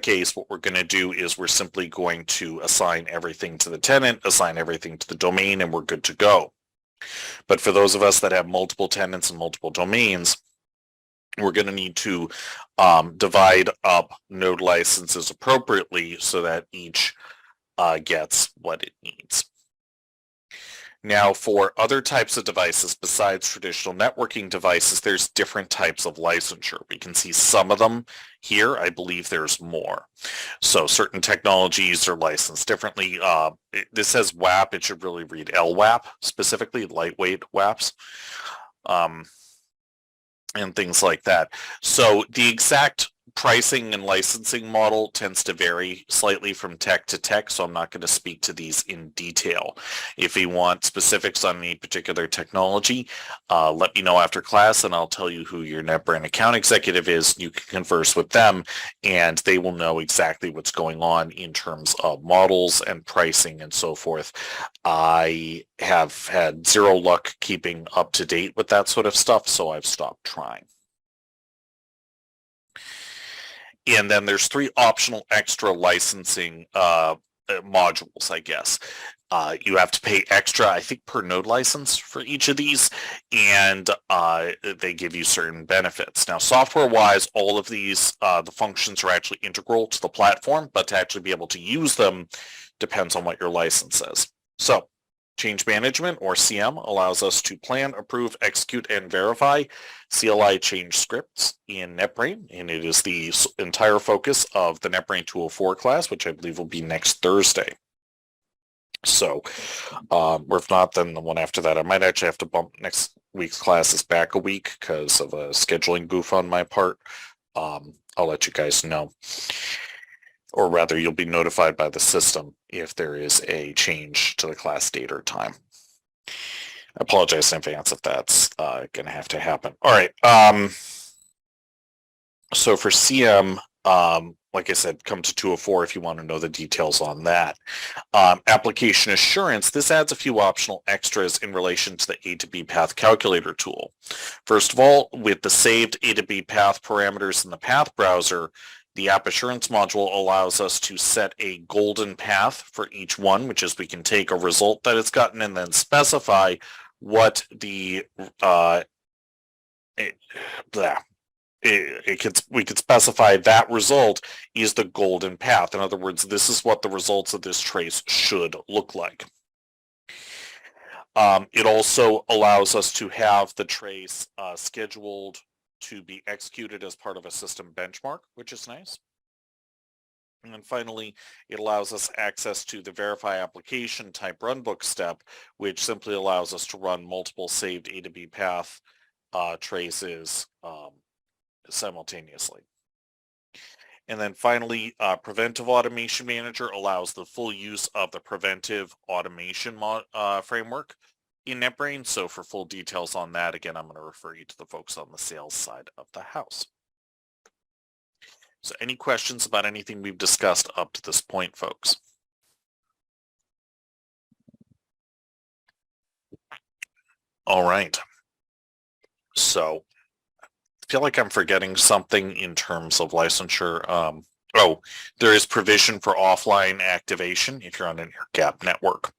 case, what we're going to do is we're simply going to assign everything to the tenant, assign everything to the domain, and we're good to go. But for those of us that have multiple tenants and multiple domains, we're going to need to divide up node licenses appropriately so that each gets what it needs. Now, for other types of devices besides traditional networking devices, there's different types of licensure. We can see some of them here. I believe there's more. So certain technologies are licensed differently. This says WAP. It should really read LWAP, specifically lightweight WAPs. And things like that. So the exact pricing and licensing model tends to vary slightly from tech to tech, so I'm not going to speak to these in detail. If you want specifics on any particular technology, let me know after class and I'll tell you who your NetBrain account executive is. You can converse with them and they will know exactly what's going on in terms of models and pricing and so forth. I have had zero luck keeping up to date with that sort of stuff, so I've stopped trying. And then there's 3 optional extra licensing modules, I guess. You have to pay extra, I think, per node license for each of these, and they give you certain benefits. Now, software-wise, all of these, the functions are actually integral to the platform, but to actually be able to use them depends on what your license says. So, change management, or CM, allows us to plan, approve, execute, and verify CLI change scripts in NetBrain, and it is the entire focus of the NetBrain 204 class, which I believe will be next Thursday. So, or if not, then the one after that. I might actually have to bump next week's classes back a week because of a scheduling goof on my part. I'll let you guys know. Or rather, you'll be notified by the system if there is a change to the class date or time. I apologize in advance if that's going to have to happen. All right. So for CM, like I said, come to 204 if you want to know the details on that. Application assurance, this adds a few optional extras in relation to the A to B path calculator tool. First of all, with the saved A to B path parameters in the path browser, the app assurance module allows us to set a golden path for each one, which is we can take a result that it's gotten and then specify what the we could specify that result is the golden path. In other words, this is what the results of this trace should look like. It also allows us to have the trace scheduled to be executed as part of a system benchmark, which is nice. And then finally, it allows us access to the verify application type runbook step, which simply allows us to run multiple saved A to B path traces simultaneously. And then finally, Preventive Automation Manager allows the full use of the preventive automation framework in NetBrain. So for full details on that, again, I'm going to refer you to the folks on the sales side of the house. So any questions about anything we've discussed up to this point, folks? All right. So I feel like I'm forgetting something in terms of licensure. Oh, there is provision for offline activation if you're on an air-gapped network.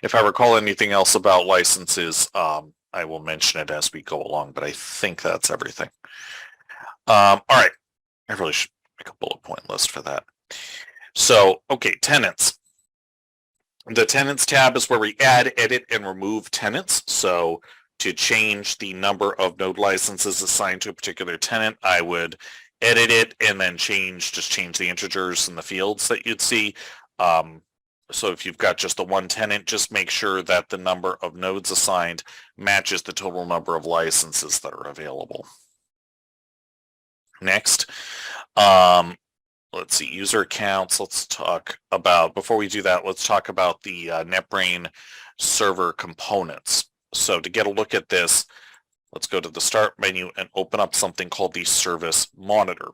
If I recall anything else about licenses, I will mention it as we go along, but I think that's everything. All right. I really should make a bullet point list for that. So, okay, tenants. The tenants tab is where we add, edit, and remove tenants. So to change the number of node licenses assigned to a particular tenant, I would edit it and then just change the integers in the fields that you'd see. So if you've got just the one tenant, just make sure that the number of nodes assigned matches the total number of licenses that are available. Next, let's see, user accounts. Let's talk about, before we do that, let's talk about the NetBrain server components. So to get a look at this, let's go to the start menu and open up something called the service monitor,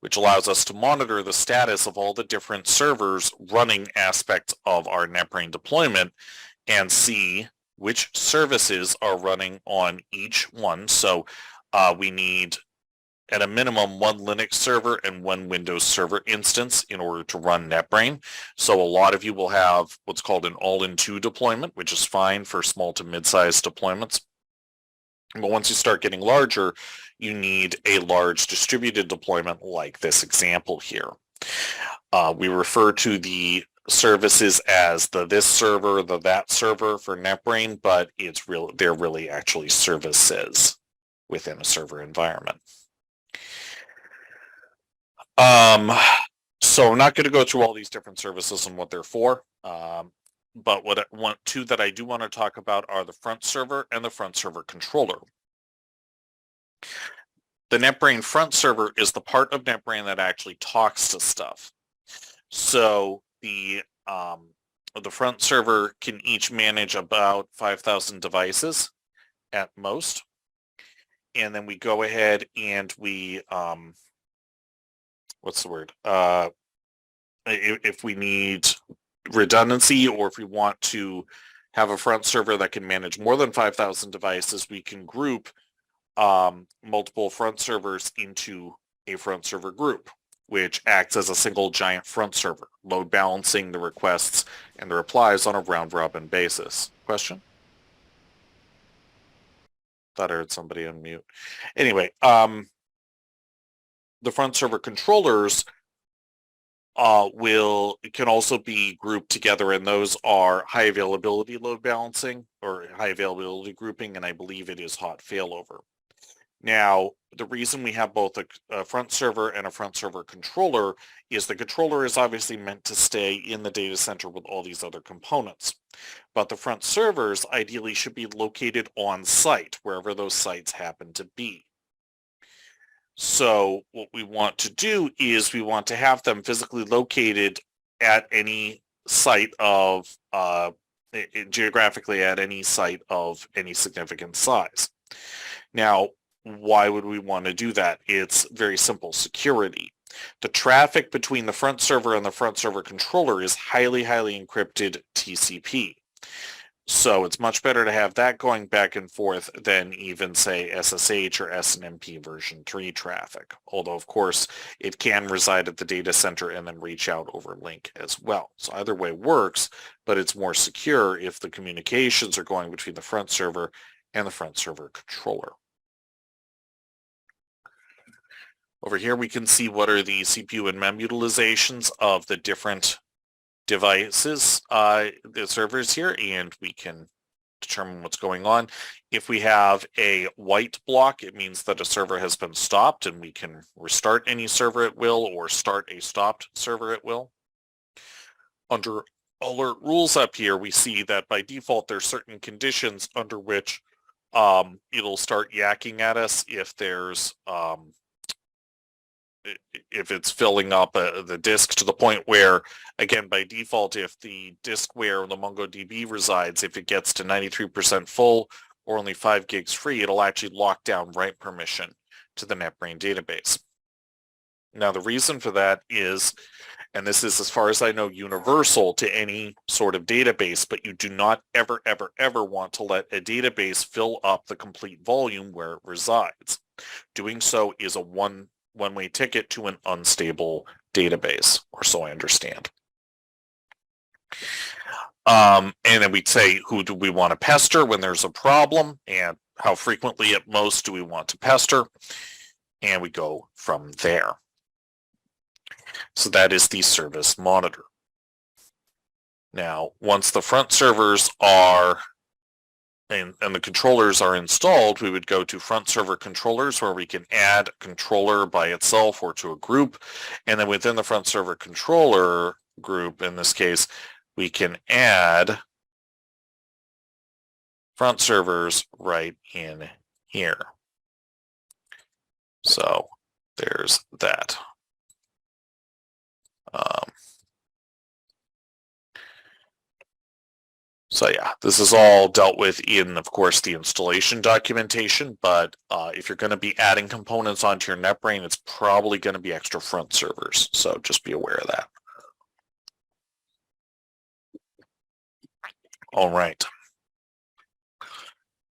which allows us to monitor the status of all the different servers running aspects of our NetBrain deployment and see which services are running on each one. So we need at a minimum, one Linux server and one Windows server instance in order to run NetBrain. So a lot of you will have what's called an all-in-two deployment, which is fine for small to mid-sized deployments. But once you start getting larger, you need a large distributed deployment like this example here. We refer to the services as the this server, the that server for NetBrain, but they're really actually services within a server environment. So I'm not going to go through all these different services and what they're for, but two that I do want to talk about are the front server and the front server controller. The NetBrain front server is the part of NetBrain that actually talks to stuff. So the front server can each manage about 5,000 devices at most. And then we go ahead and we, what's the word? If we need redundancy, or if we want to have a front server that can manage more than 5,000 devices, we can group multiple front servers into a front server group, which acts as a single giant front server, load balancing the requests and the replies on a round-robin basis. Question? Thought I heard somebody unmute. Anyway, the front server controllers can also be grouped together, and those are high availability load balancing or high availability grouping, and I believe it is hot failover. Now, the reason we have both a front server and a front server controller is the controller is obviously meant to stay in the data center with all these other components. But the front servers ideally should be located on site, wherever those sites happen to be. So what we want to do is we want to have them physically located at any site of, geographically at any site of any significant size. Now, why would we want to do that? It's very simple: security. The traffic between the front server and the front server controller is highly, highly encrypted TCP. So it's much better to have that going back and forth than even, say, SSH or SNMP version 3 traffic. Although, of course, it can reside at the data center and then reach out over link as well. So either way works, but it's more secure if the communications are going between the front server and the front server controller. Over here, we can see what are the CPU and mem utilizations of the different devices, the servers here, and we can determine what's going on. If we have a white block, it means that a server has been stopped, and we can restart any server at will or start a stopped server at will. Under alert rules up here, we see that by default there's certain conditions under which it'll start yakking at us if there's if it's filling up the disk to the point where, again, by default, if the disk where the MongoDB resides, if it gets to 93% full or only 5 gigs free, it'll actually lock down write permission to the NetBrain database. Now, the reason for that is, and this is, as far as I know, universal to any sort of database, but you do not ever, ever, ever want to let a database fill up the complete volume where it resides. Doing so is a one-way ticket to an unstable database, or so I understand. And then we'd say, who do we want to pester when there's a problem, and how frequently at most do we want to pester, and we go from there. So that is the service monitor. Now, once the front servers are and the controllers are installed, we would go to front server controllers, where we can add a controller by itself or to a group. And then within the front server controller group, in this case, we can add front servers right in here. So there's that. So yeah, this is all dealt with in, of course, the installation documentation, but if you're going to be adding components onto your NetBrain, it's probably going to be extra front servers, so just be aware of that. All right.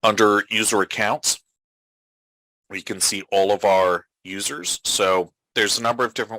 Under user accounts, we can see all of our users. So there's a number of different